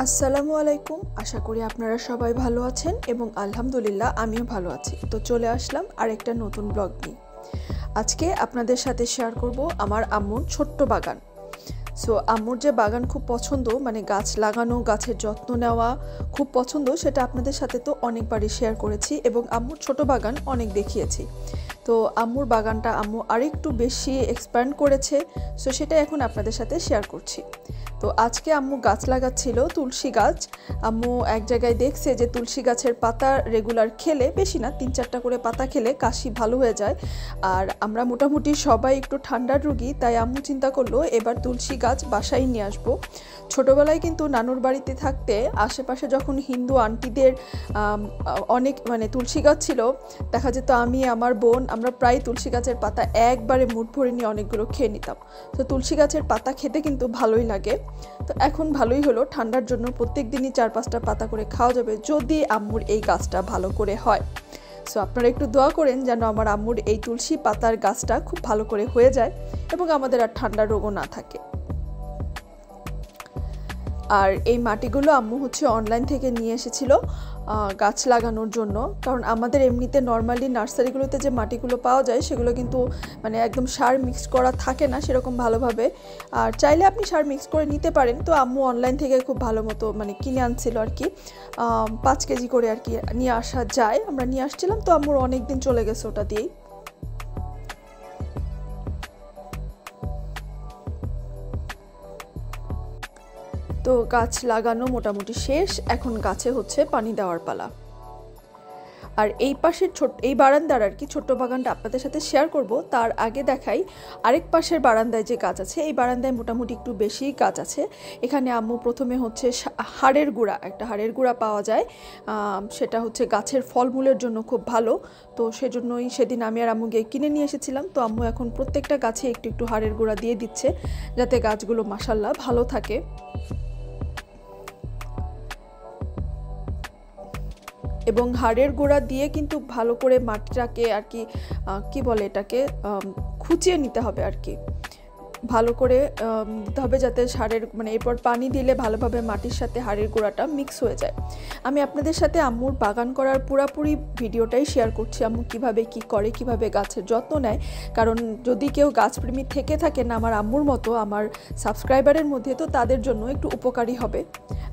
আসসালামু আলাইকুম। আশা করি আপনারা সবাই ভালো আছেন এবং আলহামদুলিল্লাহ আমিও ভালো আছি। তো চলে আসলাম আরেকটা নতুন ব্লগ নিয়ে। আজকে আপনাদের সাথে শেয়ার করব আমার আম্মুর ছোট্ট বাগান। সো আম্মুর যে বাগান খুব পছন্দ, মানে গাছ লাগানো, গাছের যত্ন নেওয়া খুব পছন্দ, সেটা আপনাদের সাথে তো অনেকবারই শেয়ার করেছি এবং আম্মুর ছোট বাগান অনেক দেখিয়েছি। তো আম্মুর বাগানটা আম্মু আরেকটু বেশি এক্সপ্যান্ড করেছে, সো সেটা এখন আপনাদের সাথে শেয়ার করছি। তো আজকে আম্মু গাছ লাগাচ্ছিল তুলসী গাছ। আম্মু এক জায়গায় দেখছে যে তুলসী গাছের পাতা রেগুলার খেলে, বেশি না 3-4টা করে পাতা খেলে কাশি ভালো হয়ে যায়। আর আমরা মোটামুটি সবাই একটু ঠান্ডার রোগী, তাই আম্মু চিন্তা করলো এবার তুলসী গাছ বাসায় নিয়ে আসবো। ছোটোবেলায় কিন্তু নানুর বাড়িতে থাকতে আশেপাশে যখন হিন্দু আন্টিদের অনেক তুলসী গাছ ছিল, দেখা যেত আমি আমার বোন আমরা প্রায় তুলসী গাছের পাতা একবারে মুঠ ভরে নিয়ে অনেকগুলো খেয়ে নিতাম। তো তুলসী গাছের পাতা খেতে কিন্তু ভালোই লাগে। তো এখন ভালোই হলো, ঠান্ডার জন্য প্রত্যেক দিনই 4-5টা পাতা করে খাওয়া যাবে যদি আম্মুর এই গাছটা ভালো করে হয়। সো আপনারা একটু দোয়া করেন যেন আমার আম্মুর এই তুলসী পাতার গাছটা খুব ভালো করে হয়ে যায় এবং আমাদের আর ঠান্ডার রোগও না থাকে। আর এই মাটিগুলো আম্মু অনলাইন থেকে নিয়ে এসেছিল গাছ লাগানোর জন্য, কারণ আমাদের এমনিতে নর্মালি নার্সারিগুলোতে যে মাটিগুলো পাওয়া যায় সেগুলো কিন্তু একদম সার মিক্স করা থাকে না সেরকম ভালোভাবে। আর চাইলে আপনি সার মিক্স করে নিতে পারেন। তো আম্মু অনলাইন থেকে খুব ভালো মতো কিনে আনছিল আর কি, 5 কেজি করে আর কি নিয়ে আসা যায়। আমরা নিয়ে আসছিলাম, তো আম্মুর অনেক দিন চলে গেছে ওটা দিয়েই। তো গাছ লাগানো মোটামুটি শেষ, এখন গাছে পানি দেওয়ার পালা। আর এই পাশের এই বারান্দার আর কি ছোট্ট বাগানটা আপনাদের সাথে শেয়ার করব। তার আগে দেখাই আরেক পাশের বারান্দায় যে গাছ আছে, এই বারান্দায় মোটামুটি একটু বেশি গাছ আছে। এখানে আম্মু প্রথমে একটা হাড়ের গুঁড়া পাওয়া যায়, সেটা গাছের ফলমূলের জন্য খুব ভালো। তো সেজন্যই সেদিন আমি আর আম্মু গিয়ে কিনে নিয়ে এসেছিলাম। তো আম্মু এখন প্রত্যেকটা গাছে একটু একটু হাড়ের গুঁড়া দিয়ে দিচ্ছে যাতে গাছগুলো মাশাআল্লাহ ভালো থাকে। এবং হাড়ের গুঁড়া দিয়ে কিন্তু ভালো করে মাটিটাকে আর কি বলে এটাকে খুঁচিয়ে নিতে হবে আর কি, ভালো করে দিতে হবে যাতে সারের এরপর পানি দিলে ভালোভাবে মাটির সাথে হাড়ের গুঁড়াটা মিক্স হয়ে যায়। আমি আপনাদের সাথে আম্মুর বাগান করার পুরোপুরি ভিডিওটাই শেয়ার করছি, আম্মু কিভাবে কি করে, কিভাবে গাছের যত্ন নেয়। কারণ যদি কেউ গাছপ্রেমী থেকে থাকেন আমার আম্মুর মতো, আমার সাবস্ক্রাইবারের মধ্যে, তো তাদের জন্য একটু উপকারী হবে।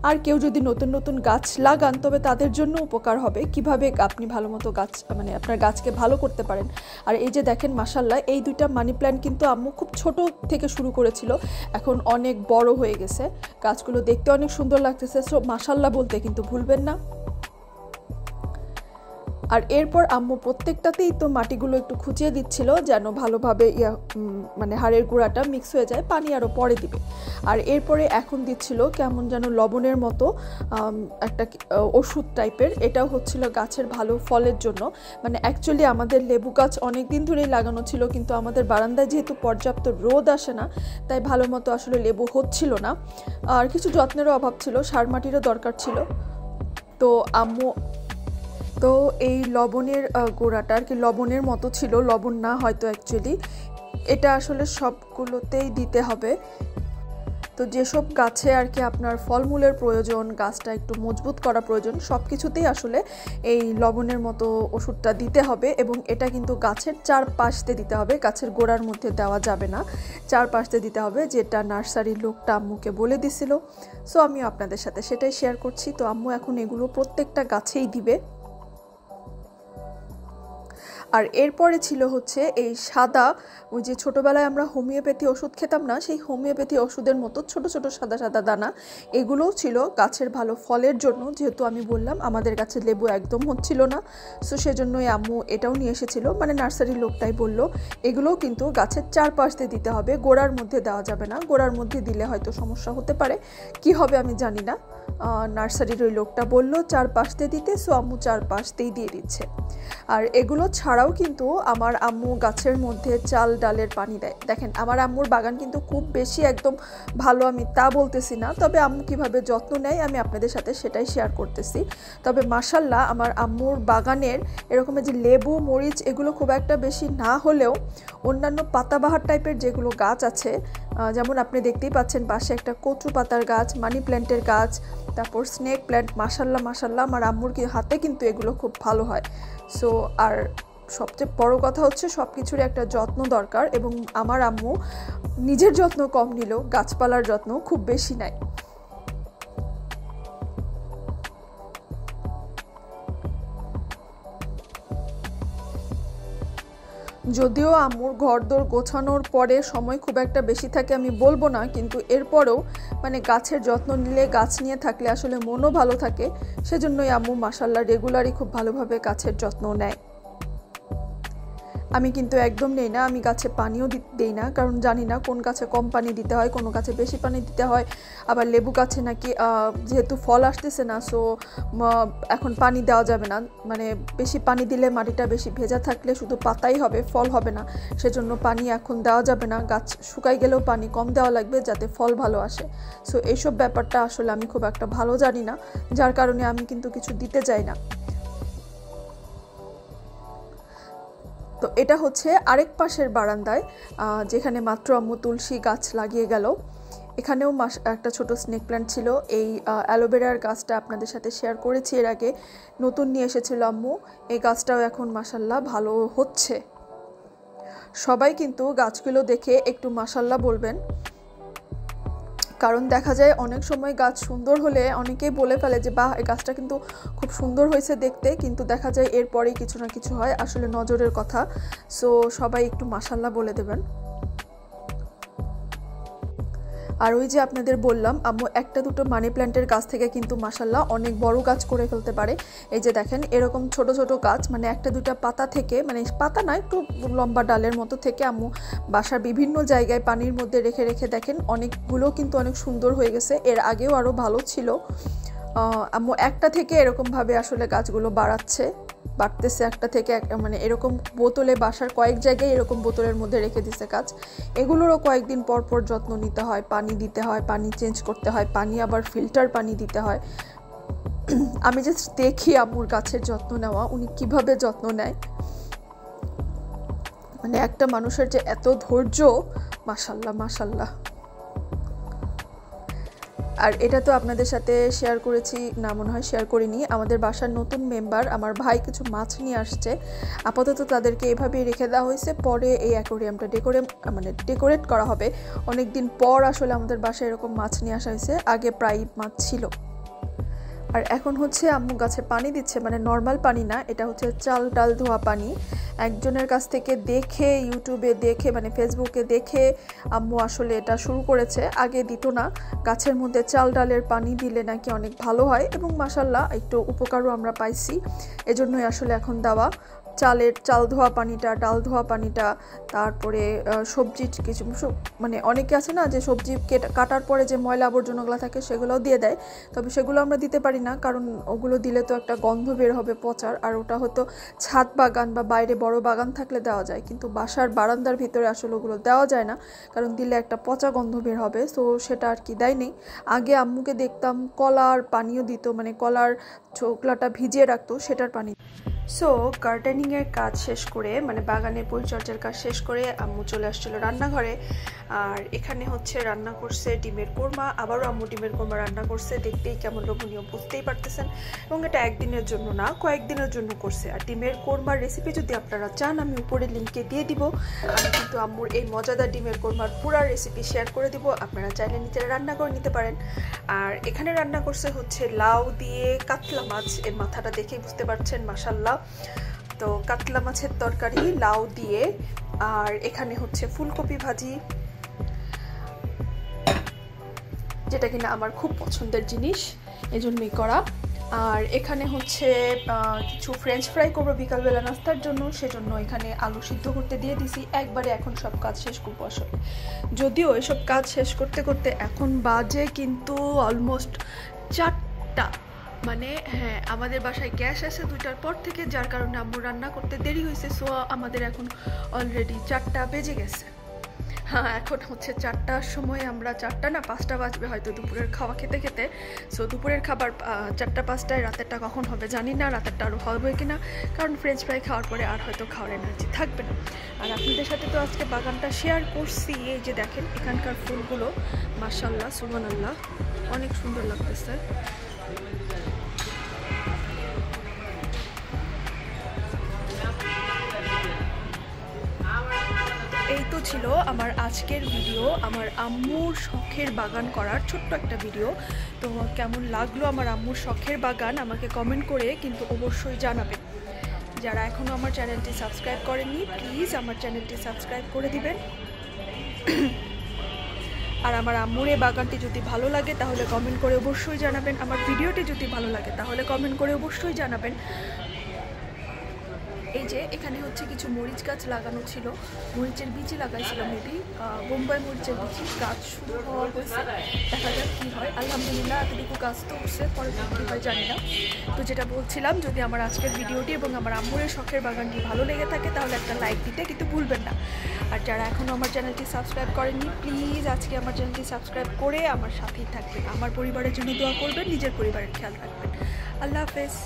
আর কেউ যদি নতুন নতুন গাছ লাগান তবে তাদের জন্য উপকার হবে কিভাবে আপনি ভালো মতো গাছ আপনার গাছকে ভালো করতে পারেন। আর এই যে দেখেন মাশাআল্লাহ, এই 2টা মানি প্ল্যান্ট কিন্তু আম্মু খুব ছোট থেকে শুরু করেছিল, এখন অনেক বড় হয়ে গেছে। গাছগুলো দেখতে অনেক সুন্দর লাগতেছে, সো মাশাআল্লাহ বলতে কিন্তু ভুলবেন না। আর এরপর আম্মু প্রত্যেকটাতেই তো মাটিগুলো একটু খুঁচিয়ে দিচ্ছিল যেন ভালোভাবে হাড়ের গুঁড়াটা মিক্স হয়ে যায়, পানি আরও পরে দিবে। আর এরপরে এখন দিচ্ছিল কেমন যেন লবণের মতো একটা ওষুধ টাইপের, এটাও হচ্ছিল গাছের ভালো ফলের জন্য। অ্যাকচুয়ালি আমাদের লেবু গাছ অনেক দিন ধরেই লাগানো ছিল, কিন্তু আমাদের বারান্দায় যেহেতু পর্যাপ্ত রোদ আসে না, তাই ভালো মতো আসলে লেবু হচ্ছিল না। আর কিছু যত্নেরও অভাব ছিল, সার মাটিরও দরকার ছিল। তো এই লবণের গোড়াটা আর কি লবণের মতো ছিল, লবণ না হয়তো অ্যাকচুয়ালি, এটা আসলে সবগুলোতেই দিতে হবে। তো যেসব গাছে আর কি আপনার ফলমূলের প্রয়োজন, গাছটা একটু মজবুত করা প্রয়োজন, সব কিছুতেই আসলে এই লবণের মতো ওষুধটা দিতে হবে। এবং এটা কিন্তু গাছের চারপাশে দিতে হবে, গাছের গোড়ার মধ্যে দেওয়া যাবে না, চারপাশে দিতে হবে, যেটা নার্সারির লোকটা আম্মুকে বলে দিছিল। সো আমিও আপনাদের সাথে সেটাই শেয়ার করছি। তো আম্মু এখন এগুলো প্রত্যেকটা গাছেই দিবে। আর এরপরে ছিল এই সাদা, ওই যে ছোটোবেলায় আমরা হোমিওপ্যাথি ওষুধ খেতাম না, সেই হোমিওপ্যাথি ওষুধের মতো ছোট ছোট সাদা সাদা দানা, এগুলোও ছিল গাছের ভালো ফলের জন্য। যেহেতু আমি বললাম আমাদের গাছের লেবু একদম হচ্ছিল না, সো সেজন্যই আম্মু এটাও নিয়ে এসেছিল, নার্সারির লোকটাই বলল এগুলোও কিন্তু গাছের চারপাশ দিয়ে দিতে হবে, গোড়ার মধ্যে দেওয়া যাবে না, গোড়ার মধ্যে দিলে হয়তো সমস্যা হতে পারে, কি হবে আমি জানি না। নার্সারির ওই লোকটা বলল চারপাশ দিয়ে দিতে, সো আম্মু চারপাশ দিয়েই দিয়ে দিচ্ছে। আর এগুলো ছাড়াও কিন্তু আমার আম্মু গাছের মধ্যে চাল ডালের পানি দেয়। দেখেন আমার আম্মুর বাগান কিন্তু খুব বেশি একদম ভালো আমি তা বলতেছি না, তবে আম্মু কিভাবে যত্ন নেয় আমি আপনাদের সাথে সেটাই শেয়ার করতেছি। তবে মাশাআল্লাহ আমার আম্মুর বাগানের এরকম যে লেবু মরিচ এগুলো খুব একটা বেশি না হলেও অন্যান্য পাতাবাহার টাইপের যেগুলো গাছ আছে যেমন আপনি দেখতেই পাচ্ছেন পাশে একটা কচু পাতার গাছ, মানি প্ল্যান্টের গাছ, তারপর স্নেক প্ল্যান্ট। মাশাল্লাহ মাশাল্লাহ, আমার আম্মুর হাতে কিন্তু এগুলো খুব ভালো হয়। সো আর সবচেয়ে বড় কথা হচ্ছে সব কিছুরই একটা যত্ন দরকার, এবং আমার আম্মু নিজের যত্ন কম নিলেও গাছপালার যত্ন খুব বেশি নেয়। যদিও আম্মুর ঘরদোর গোছানোর পরে সময় খুব একটা বেশি থাকে আমি বলবো না, কিন্তু এরপরেও মানে গাছের যত্ন নিলে, গাছ নিয়ে থাকলে আসলে মনও ভালো থাকে। সেজন্যই আম্মু মাশাল্লাহ রেগুলারই খুব ভালোভাবে গাছের যত্ন নেয়। আমি কিন্তু একদম নেই না, আমি গাছে পানিও দিই না, কারণ জানি না কোন গাছে কম পানি দিতে হয়, কোনো গাছে বেশি পানি দিতে হয়। আবার লেবু গাছে নাকি যেহেতু ফল আসতেছে না, সো এখন পানি দেওয়া যাবে না, মানে বেশি পানি দিলে মাটিটা বেশি ভেজা থাকলে শুধু পাতাই হবে, ফল হবে না। সেজন্য পানি এখন দেওয়া যাবে না, গাছ শুকাই গেলেও পানি কম দেওয়া লাগবে যাতে ফল ভালো আসে। সো এইসব ব্যাপারটা আসলে আমি খুব একটা ভালো জানি না, যার কারণে আমি কিন্তু কিছু দিতে চাই না। তো এটা হচ্ছে আরেক পাশের বারান্দায়, যেখানে মাত্র আম্মু তুলসী গাছ লাগিয়ে গেল। এখানেও একটা ছোট স্নেক প্ল্যান্ট ছিল। এই অ্যালোভেরার গাছটা আপনাদের সাথে শেয়ার করেছি এর আগে, নতুন নিয়ে এসেছিল আম্মু। এই গাছটাও এখন মাশাল্লাহ ভালো হচ্ছে। সবাই কিন্তু গাছগুলো দেখে একটু মাশাল্লাহ বলবেন, কারণ দেখা যায় অনেক সময় গাছ সুন্দর হলে অনেকেই বলে ফেলে যে বাহ, এই গাছটা কিন্তু খুব সুন্দর হয়েছে দেখতে, কিন্তু দেখা যায় এরপরেই কিছু না কিছু হয়, আসলে নজরের কথা। সো সবাই একটু মাশাল্লাহ বলে দেবেন। আর ওই যে আপনাদের বললাম আম্মু একটা দুটো মানি প্ল্যান্টের গাছ থেকে কিন্তু মাশাল্লাহ অনেক বড় গাছ করে ফেলতে পারে। এই যে দেখেন এরকম ছোট ছোট গাছ, মানে একটা দুটা পাতা থেকে, মানে পাতা না একটু লম্বা ডালের মতো থেকে আম্মু বাসার বিভিন্ন জায়গায় পানির মধ্যে রেখে রেখে দেখেন অনেকগুলো কিন্তু অনেক সুন্দর হয়ে গেছে। এর আগেও আরও ভালো ছিল। আম্মু একটা থেকে এরকমভাবে আসলে গাছগুলো বাড়তেছে একটা থেকে মানে এরকম বোতলে, বাসার কয়েক জায়গায় এরকম বোতলের মধ্যে রেখে দিছে গাছ। এগুলোরও কয়েকদিন পর পর যত্ন নিতে হয়, পানি দিতে হয়, পানি চেঞ্জ করতে হয়, পানি আবার ফিল্টার পানি দিতে হয়। আমি জাস্ট দেখি আম্মুর গাছের যত্ন নেওয়া, উনি কিভাবে যত্ন নেয়, মানে একটা মানুষের যে এত ধৈর্য, মাশাল্লাহ মাশাল্লাহ। আর এটা তো আপনাদের সাথে শেয়ার করেছি না, মনে হয় শেয়ার করিনি। আমাদের বাসার নতুন মেম্বার আমার ভাই কিছু মাছ নিয়ে আসছে, আপাতত তাদেরকে এভাবেই রেখে দেওয়া হয়েছে, পরে এই অ্যাকোরিয়ামটা ডেকোরেট করা হবে। অনেক দিন পর আসলে আমাদের বাসায় এরকম মাছ নিয়ে আসা হয়েছে, আগে প্রায় মাছ ছিল। আর এখন হচ্ছে আম্মু গাছে পানি দিচ্ছে, মানে নর্মাল পানি না, এটা হচ্ছে চাল ডাল ধোয়া পানি। একজনের কাছ থেকে দেখে, ইউটিউবে দেখে, মানে ফেসবুকে দেখে আম্মু আসলে এটা শুরু করেছে। আগে দিত না, গাছের মধ্যে চাল ডালের পানি দিলে নাকি অনেক ভালো হয়, এবং মাশাল্লাহ একটু উপকারও আমরা পাইছি, এজন্যই আসলে এখন দেওয়া। চাল ধোয়া পানিটা, ডাল ধোয়া পানিটা, তারপরে সবজি কিছু, মানে অনেকে আছে না যে সবজি কাটার পরে যে ময়লা আবর্জনাগুলো থাকে সেগুলোও দিয়ে দেয়, তবে সেগুলো আমরা দিতে পারি না, কারণ ওগুলো দিলে তো একটা গন্ধ বের হবে পচার। আর ওটা হয়তো ছাদ বাগান বা বাইরে বড় বাগান থাকলে দেওয়া যায়, কিন্তু বাসার বারান্দার ভিতরে আসলে ওগুলো দেওয়া যায় না, কারণ দিলে একটা পচা গন্ধ বের হবে। সো সেটা আর কি দেয়নি। আগে আম্মুকে দেখতাম কলার পানিও দিত, মানে কলার ছোকলাটা ভিজিয়ে রাখতো, সেটার পানি। সো গার্ডেনিংয়ের কাজ শেষ করে, মানে বাগানের পরিচর্যার কাজ শেষ করে আম্মু চলে আসছিল রান্নাঘরে। আর এখানে হচ্ছে রান্না করছে ডিমের কোরমা, আবারও আম্মু ডিমের কোরমা রান্না করছে, দেখতেই কেমন লোভনীয় বুঝতেই পারতেছেন। এবং এটা একদিনের জন্য না, কয়েকদিনের জন্য করছে। আর ডিমের কোরমার রেসিপি যদি আপনারা চান আমি উপরে লিঙ্কে দিয়ে দিব। আমি কিন্তু আম্মুর এই মজাদার ডিমের কোরমার পুরো রেসিপি শেয়ার করে দিব, আপনারা চাইলে নিজেরা রান্না করে নিতে পারেন। আর এখানে রান্না করছে হচ্ছে লাউ দিয়ে কাতলা মাছ, এর মাথাটা দেখেই বুঝতে পারছেন মাশাল্লাহ। তো কাতলা মাছের তরকারি লাউ দিয়ে, আর এখানে হচ্ছে ফুলকপি ভাজি, যেটা কিনা আমার খুব পছন্দের জিনিস, এজন্যই করা। আর এখানে হচ্ছে কিছু ফ্রেঞ্চ ফ্রাই করবো বিকালবেলা নাস্তার জন্য, সেজন্য এখানে আলু সিদ্ধ করতে দিয়ে দিছি একবারে। এখন সব কাজ শেষ করবো আসলে, যদিও এসব কাজ শেষ করতে করতে এখন বাজে কিন্তু অলমোস্ট 4টা। মানে হ্যাঁ, আমাদের বাসায় গ্যাস আসে 2টার পর থেকে, যার কারণে আম্মু রান্না করতে দেরি হয়েছে। সো আমাদের এখন অলরেডি 4টা বেজে গেছে। হ্যাঁ, এখন হচ্ছে 4টার সময়, আমরা 4টা না 5টা বাজবে হয়তো দুপুরের খাওয়া খেতে খেতে। সো দুপুরের খাবার 4টা 5টায়, রাতেরটা কখন হবে জানি না, রাতেরটা আরও হবে কিনা, কারণ ফ্রেঞ্চ ফ্রাই খাওয়ার পরে আর হয়তো খাওয়ার এনার্জি থাকবে না। আর আপনাদের সাথে তো আজকে বাগানটা শেয়ার করছি। এই যে দেখেন এখানকার ফুলগুলো, মাশাআল্লাহ সুবহানাল্লাহ, অনেক সুন্দর লাগতেছে। এই তো ছিল আমার আজকের ভিডিও, আমার আম্মুর শখের বাগান করার ছোট্ট একটা ভিডিও। তো কেমন লাগলো আমার আম্মুর শখের বাগান আমাকে কমেন্ট করে কিন্তু অবশ্যই জানাবেন। যারা এখনও আমার চ্যানেলটি সাবস্ক্রাইব করেননি, প্লিজ আমার চ্যানেলটি সাবস্ক্রাইব করে দিবেন। আর আমার আম্মুর এই বাগানটি যদি ভালো লাগে তাহলে কমেন্ট করে অবশ্যই জানাবেন। আমার ভিডিওটি যদি ভালো লাগে তাহলে কমেন্ট করে অবশ্যই জানাবেন। এই যে এখানে হচ্ছে কিছু মরিচ গাছ লাগানো ছিল, মরিচের বীজই লাগাইছিলাম, মেবি বোম্বাই মরিচের বীজ। গাছ শুরু হওয়া হয়েছে, দেখা যাক কী হয়। আলহামদুলিল্লাহ এতটুকু গাছ তো উঠছে, পরে কী হয় জানি না। তো যেটা বলছিলাম, যদি আমার আজকের ভিডিওটি এবং আমার আম্মুরের শখের বাগানটি ভালো লেগে থাকে তাহলে একটা লাইক দিতে কিন্তু ভুলবেন না। আর যারা এখনও আমার চ্যানেলটি সাবস্ক্রাইব করেননি, প্লিজ আজকে আমার চ্যানেলটি সাবস্ক্রাইব করে আমার সাথেই থাকবেন। আমার পরিবারের জন্য দোয়া করবেন, নিজের পরিবারের খেয়াল রাখবেন। আল্লাহ হাফেজ।